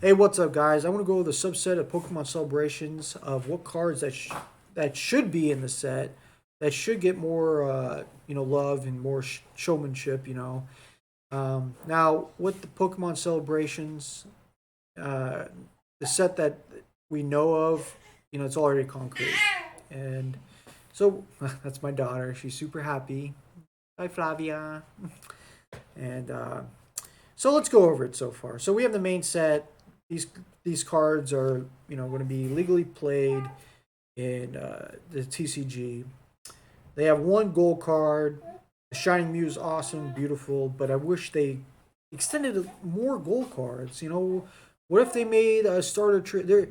Hey, what's up, guys? I want to go over the subset of Pokemon celebrations of what cards that should be in the set that should get more love and more showmanship. Now with the Pokemon celebrations, uh, the set that we know of, it's already concrete, and so that's my daughter. She's super happy. Hi, Flavia. And so let's go over it so far. So we have the main set. These these cards are going to be legally played in the TCG. They have one gold card. The Shining Mew is awesome, beautiful, but I wish they extended more gold cards. What if they made a starter tree?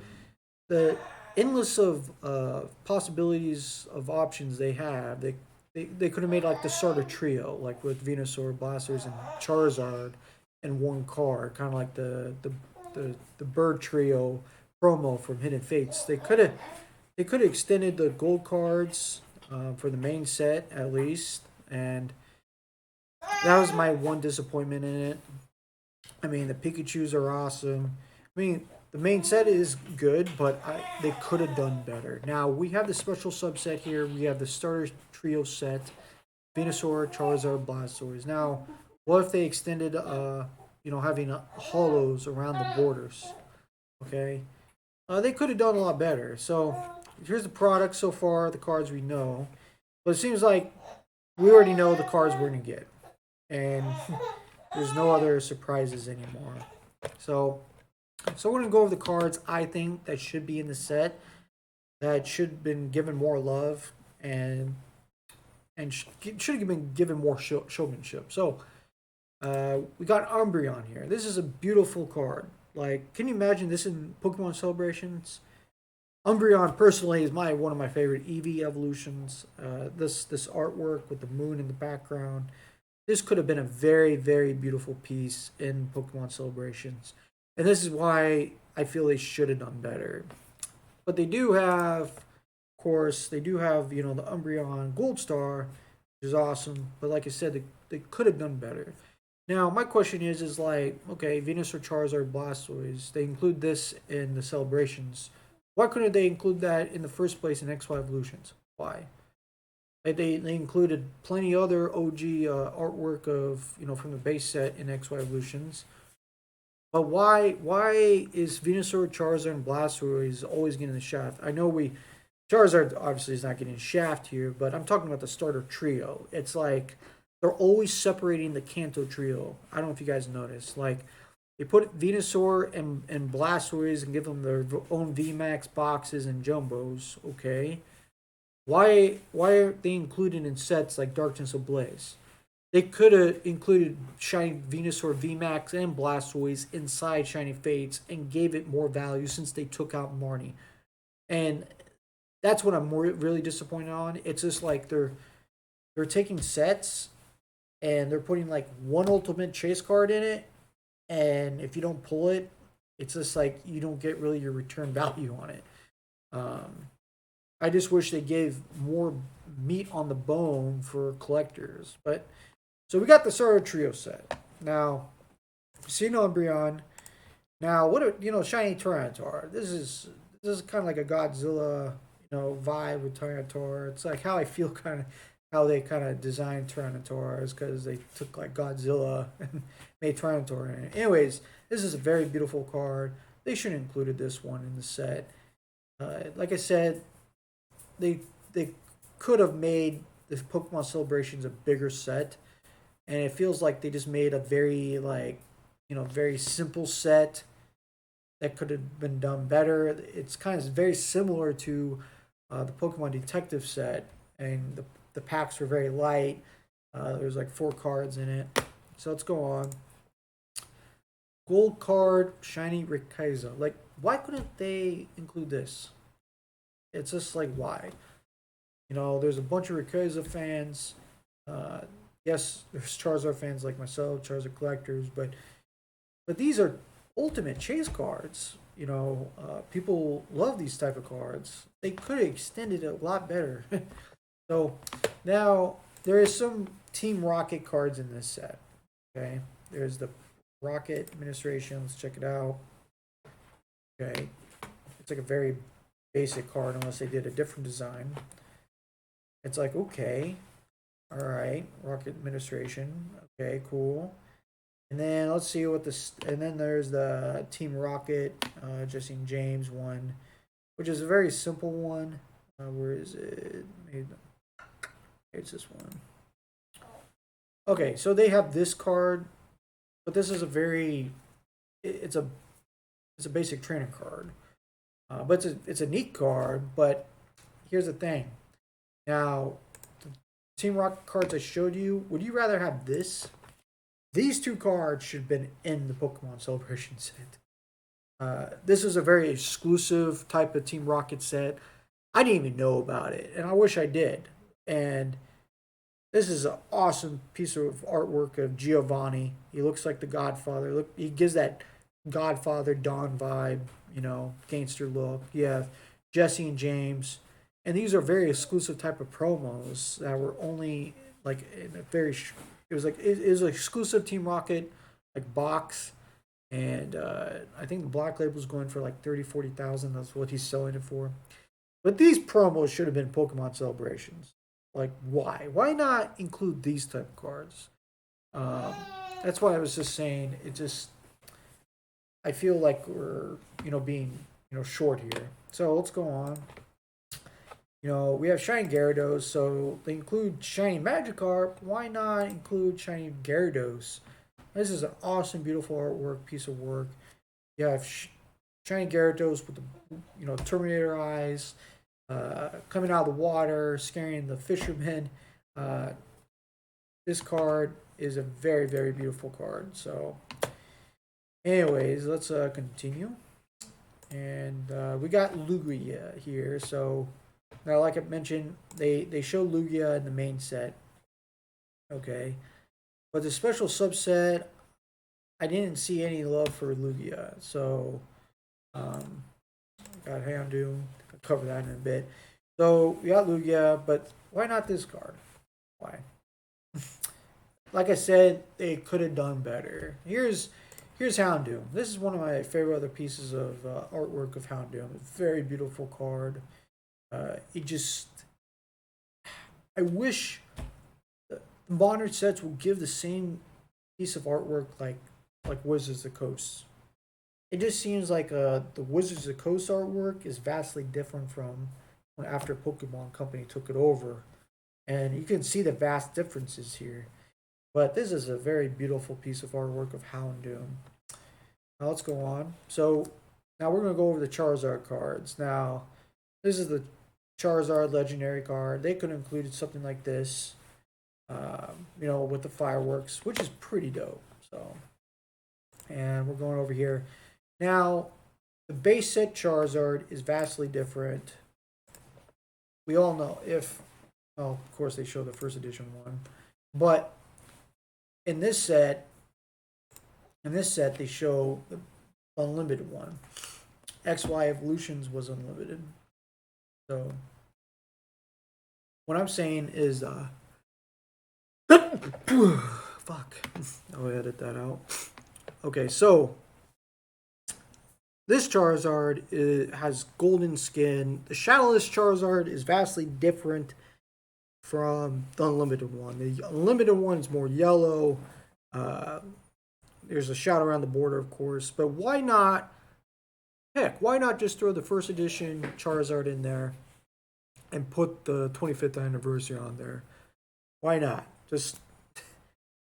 The endless of possibilities of options they have. They could have made like the starter trio, like with Venusaur, Blasters, and Charizard, in one card, kind of like the bird trio promo from Hidden Fates. They could have extended the gold cards for the main set at least, and that was my one disappointment in it. I mean, the Pikachu's are awesome. I mean, the main set is good, but they could have done better. Now we have the special subset here. We have the starter trio set: Venusaur, Charizard, Blastoise. Now, what if they extended, having hollows around the borders? Okay, they could have done a lot better. So here's the product so far. The cards we know, but it seems like we already know the cards we're gonna get, and there's no other surprises anymore. So So we're gonna go over the cards I think that should be in the set that should have been given more love and should have been given more showmanship. So we got Umbreon here. This is a beautiful card. Like, can you imagine this in Pokemon celebrations? Umbreon personally is my one of my favorite EV evolutions. This artwork with the moon in the background. This could have been a very beautiful piece in Pokemon celebrations, and this is why I feel they should have done better. But they do have, of course, they do have the Umbreon Gold Star, which is awesome. But like I said, they could have done better. Now my question is like, okay, Venus or Charizard, Blastoise, they include this in the celebrations. Why couldn't they include that in the first place in XY evolutions? Why? They included plenty other OG artwork of from the base set in XY evolutions. But why is Venusaur, Charizard, and Blastoise always getting the shaft? I know we Charizard obviously is not getting shaft here, but I'm talking about the starter trio. It's like they're always separating the Kanto trio. I don't know if you guys noticed. Like they put Venusaur and Blastoise and give them their own VMAX boxes and jumbos. Okay, why aren't they included in sets like Darkness Ablaze? They could have included Shiny Venusaur VMAX and Blastoise inside Shiny Fates and gave it more value since they took out Marnie. And that's what I'm really disappointed on. It's just like they're taking sets and they're putting like one ultimate chase card in it, and if you don't pull it, it's just like you don't get really your return value on it. Um, I just wish they gave more meat on the bone for collectors. But so we got the Sorrow Trio set. Now, Casino Umbreon. Now, what a shiny Tyranitar. This is kind of like a Godzilla vibe with Tyranitar. It's like how I feel kind of how they kind of designed Tyranitar is because they took like Godzilla and made Tyranitar in it. Anyways, this is a very beautiful card. They should have included this one in the set. Like I said, they could have made the Pokemon Celebrations a bigger set, and it feels like they just made a very very simple set that could have been done better. It's kind of very similar to the Pokemon Detective set, and the packs were very light. There's like 4 cards in it. So let's go on. Gold card, shiny Rayquaza. Like, why couldn't they include this? It's just like why? There's a bunch of Rayquaza fans. Uh, yes, there's Charizard fans like myself, Charizard collectors, but these are ultimate chase cards. People love these type of cards. They could have extended it a lot better. So now there is some Team Rocket cards in this set. Okay, there's the Rocket Administration. Let's check it out. Okay, it's like a very basic card unless they did a different design. It's like, okay, all right, Rocket Administration. Okay, cool. And then let's see what this. And then there's the Team Rocket, Jesse and James one, which is a very simple one. Where is it? Maybe it's this one. Okay, so they have this card, but this is a very. It's a basic training card, but it's a neat card. But here's the thing. Now, the Team Rocket cards I showed you. Would you rather have this? These two cards should have been in the Pokemon Celebration set. This is a very exclusive type of Team Rocket set. I didn't even know about it, and I wish I did. And this is an awesome piece of artwork of Giovanni. He looks like the Godfather. Look, he gives that Godfather Don vibe, gangster look. You have Jesse and James, and these are very exclusive type of promos that were only like in a very. It was like it was an exclusive Team Rocket like box, and I think the Black Label is going for like 30,000-40,000. That's what he's selling it for. But these promos should have been Pokemon Celebrations. Like, why? Why not include these type of cards? That's why I was just saying. It just, I feel like we're, being, short here. So let's go on. We have Shiny Gyarados, so they include Shiny Magikarp. Why not include Shiny Gyarados? This is an awesome, beautiful artwork, piece of work. You have Shiny Gyarados with the, Terminator eyes, coming out of the water, scaring the fishermen. This card is a very, very beautiful card. So, anyways, let's continue. And we got Lugia here. So, now, like I mentioned, they show Lugia in the main set. Okay. But the special subset, I didn't see any love for Lugia. So, got Houndoom. I'll cover that in a bit. So, we got Lugia, but why not this card? Why? Like I said, they could have done better. Here's Houndoom. This is one of my favorite other pieces of artwork of Houndoom. Very beautiful card. It just, I wish the modern sets will give the same piece of artwork like Wizards of the Coast. It just seems like the Wizards of the Coast artwork is vastly different from when after Pokemon Company took it over, and you can see the vast differences here. But this is a very beautiful piece of artwork of Houndoom. Now let's go on. So now we're going to go over the Charizard cards. Now this is the Charizard Legendary card. They could have included something like this, with the fireworks, which is pretty dope. So, and we're going over here. Now, the base set Charizard is vastly different. We all know of course they show the first edition one, but in this set they show the unlimited one. XY Evolutions was unlimited. So what I'm saying is fuck. I'll edit that out. Okay, so this Charizard has golden skin. The Shadowless Charizard is vastly different from the unlimited one. The unlimited one is more yellow. There's a shadow around the border, of course. But why not? Heck, why not just throw the first edition Charizard in there and put the 25th anniversary on there? Why not? Just,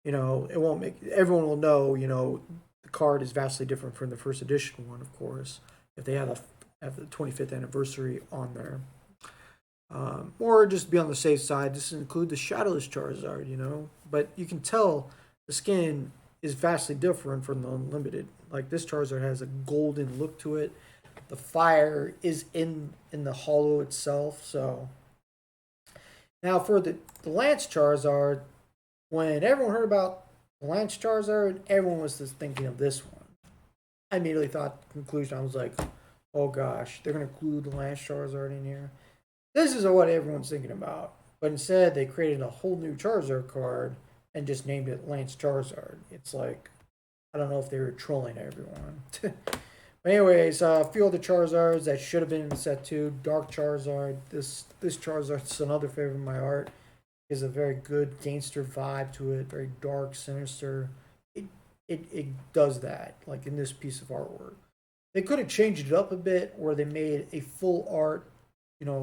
it won't make, everyone will know, the card is vastly different from the first edition one, of course, if they have the 25th anniversary on there. Or just be on the safe side, just include the Shadowless Charizard, But you can tell the skin is vastly different from the Unlimited. Like, this Charizard has a golden look to it. The fire is in the hollow itself. So now for the Lance Charizard, when everyone heard about the Lance Charizard, everyone was just thinking of this one. I immediately thought the conclusion. I was like, oh gosh, they're going to include the Lance Charizard in here. This is what everyone's thinking about. But instead, they created a whole new Charizard card and just named it Lance Charizard. It's like, I don't know if they were trolling everyone. Anyways, a few other Charizards that should have been in the set too. Dark Charizard. This Charizard's another favorite of my art. Is a very good gangster vibe to it. Very dark, sinister. It it does that like in this piece of artwork. They could have changed it up a bit, where they made a full art,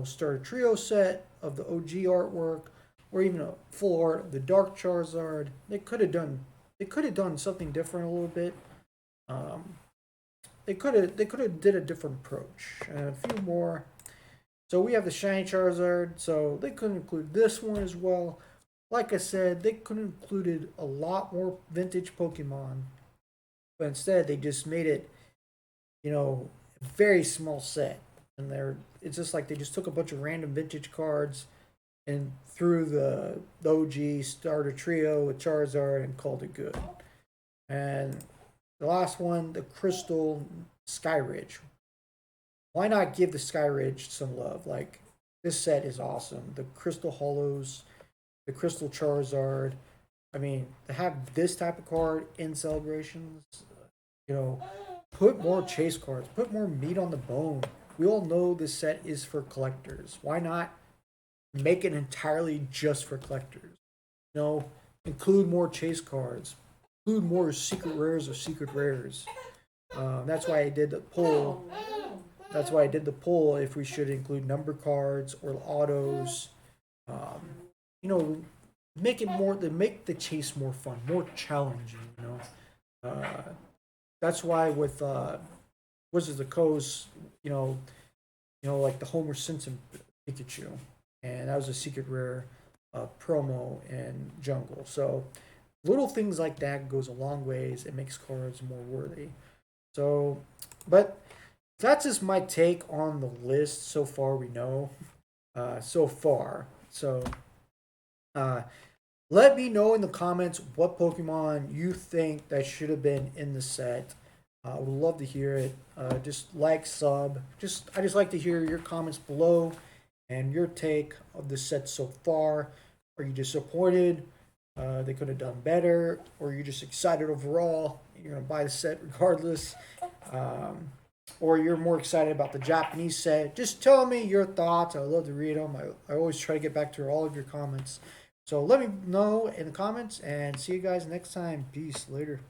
starter trio set of the OG artwork, or even a full art of the Dark Charizard. They could have done something different a little bit. Um, they could have did a different approach. And a few more. So we have the shiny Charizard. So they could include this one as well. Like I said, they could have included a lot more vintage Pokemon, but instead they just made it, a very small set. And it's just like they just took a bunch of random vintage cards and threw the OG starter trio with Charizard and called it good. And the last one, the Crystal Skyridge. Why not give the Skyridge some love? Like, this set is awesome. The Crystal Hollows, the Crystal Charizard. I mean, to have this type of card in celebrations, you know, put more chase cards, put more meat on the bone. We all know this set is for collectors. Why not make it entirely just for collectors? You know, include more chase cards, include more secret rares or secret rares. That's why I did the poll. That's why I did the poll if we should include number cards or autos. Um, you know, make it more to make the chase more fun, more challenging. Uh, that's why with Wizards of the Coast, you know, like the Homer Simpson Pikachu, and that was a secret rare promo in Jungle. So little things like that goes a long ways. It makes cards more worthy. So, but that's just my take on the list so far. We know so far. So, uh, let me know in the comments what Pokemon you think that should have been in the set. I would love to hear it. Just like, sub. I just like to hear your comments below and your take of the set so far. Are you disappointed? They could have done better, or are you just excited overall? You're gonna buy the set regardless, um, or you're more excited about the Japanese set. Just tell me your thoughts. I love to read them. I always try to get back to all of your comments. So let me know in the comments, and see you guys next time. Peace. Later.